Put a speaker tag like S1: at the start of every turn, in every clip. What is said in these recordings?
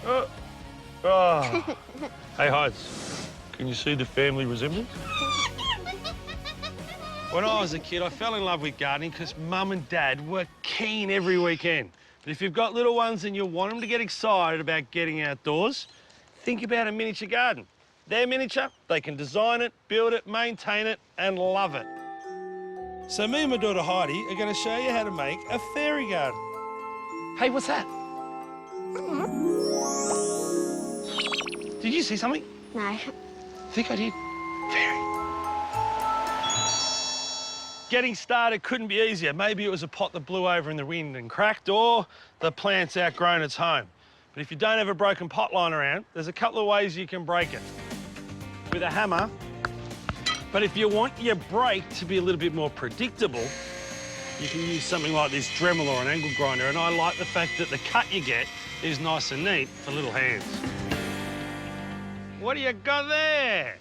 S1: Oh. Oh. Hey, Hodges, can you see the family resemblance? When I was a kid, I fell in love with gardening because Mum and Dad were keen every weekend. But if you've got little ones and you want them to get excited about getting outdoors, think about a miniature garden. They're miniature, they can design it, build it, maintain it, and love it. So me and my daughter Heidi are going to show you how to make a fairy garden. Hey, what's that? Did you see something?
S2: No.
S1: I think I did. Fairy. Getting started couldn't be easier. Maybe it was a pot that blew over in the wind and cracked, or the plant's outgrown its home. But if you don't have a broken pot lying around, there's a couple of ways you can break it. With a hammer. But if you want your break to be a little bit more predictable, you can use something like this Dremel or an angle grinder, and I like the fact that the cut you get is nice and neat for little hands. What do you got there?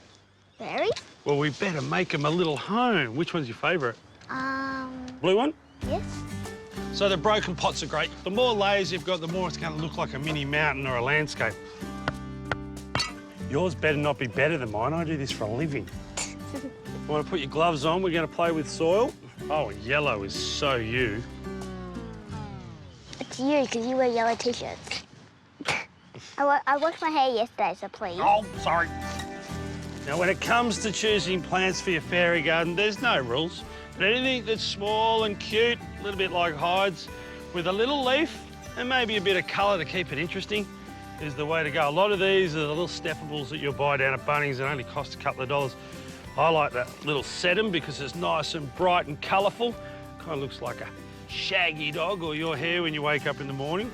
S2: Fairy?
S1: Well, we better make them a little home. Which one's your favourite? Blue one?
S2: Yes.
S1: So the broken pots are great. The more layers you've got, the more it's going to look like a mini mountain or a landscape. Yours better not be better than mine. I do this for a living. You want to put your gloves on? We're going to play with soil. Oh, yellow is so you.
S2: It's you, because you wear yellow T-shirts. I washed my hair yesterday, so please.
S1: Oh, sorry. Now, when it comes to choosing plants for your fairy garden, there's no rules. But anything that's small and cute, a little bit like Hodges, with a little leaf and maybe a bit of colour to keep it interesting, is the way to go. A lot of these are the little steppables that you'll buy down at Bunnings and only cost a couple of dollars. I like that little sedum because it's nice and bright and colourful. Kind of looks like a shaggy dog or your hair when you wake up in the morning.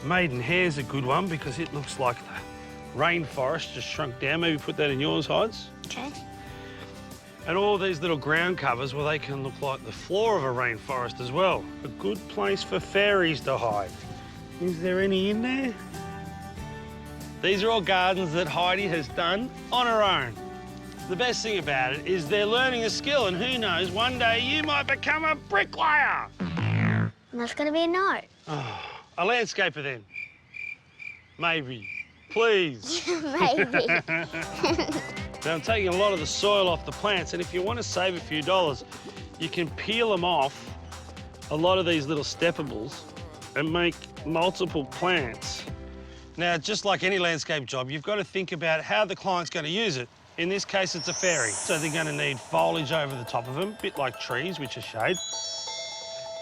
S1: Maidenhair's a good one because it looks like the rainforest just shrunk down. Maybe put that in yours, Hodges.
S2: Okay.
S1: And all these little ground covers, well, they can look like the floor of a rainforest as well. A good place for fairies to hide. Is there any in there? These are all gardens that Heidi has done on her own. The best thing about it is they're learning a skill, and who knows, one day you might become a bricklayer.
S2: And that's going to be a no.
S1: Oh, a landscaper then. Maybe. Please.
S2: Maybe.
S1: Now, I'm taking a lot of the soil off the plants, and if you want to save a few dollars, you can peel them off, a lot of these little steppables, and make multiple plants. Now, just like any landscape job, you've got to think about how the client's going to use it. In this case, it's a fairy, so they're going to need foliage over the top of them, a bit like trees, which are shade.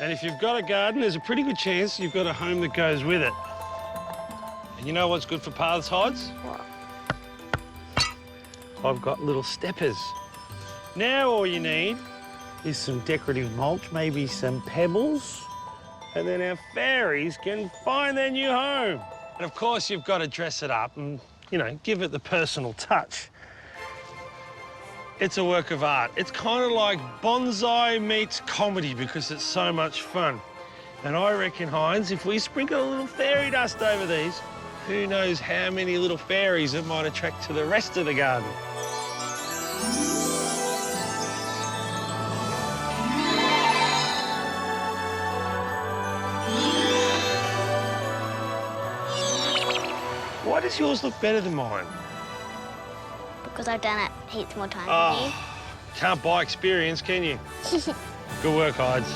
S1: And if you've got a garden, there's a pretty good chance you've got a home that goes with it. And you know what's good for paths, Hodges?
S2: What?
S1: I've got little steppers. Now all you need is some decorative mulch, maybe some pebbles, and then our fairies can find their new home. And of course, you've got to dress it up and, you know, give it the personal touch. It's a work of art. It's kind of like bonsai meets comedy because it's so much fun. And I reckon, Heinz, if we sprinkle a little fairy dust over these, who knows how many little fairies it might attract to the rest of the garden. Why does yours look better than mine?
S2: Because I've done it heaps more times than you.
S1: Can't buy experience, can you? Good work, Hodges.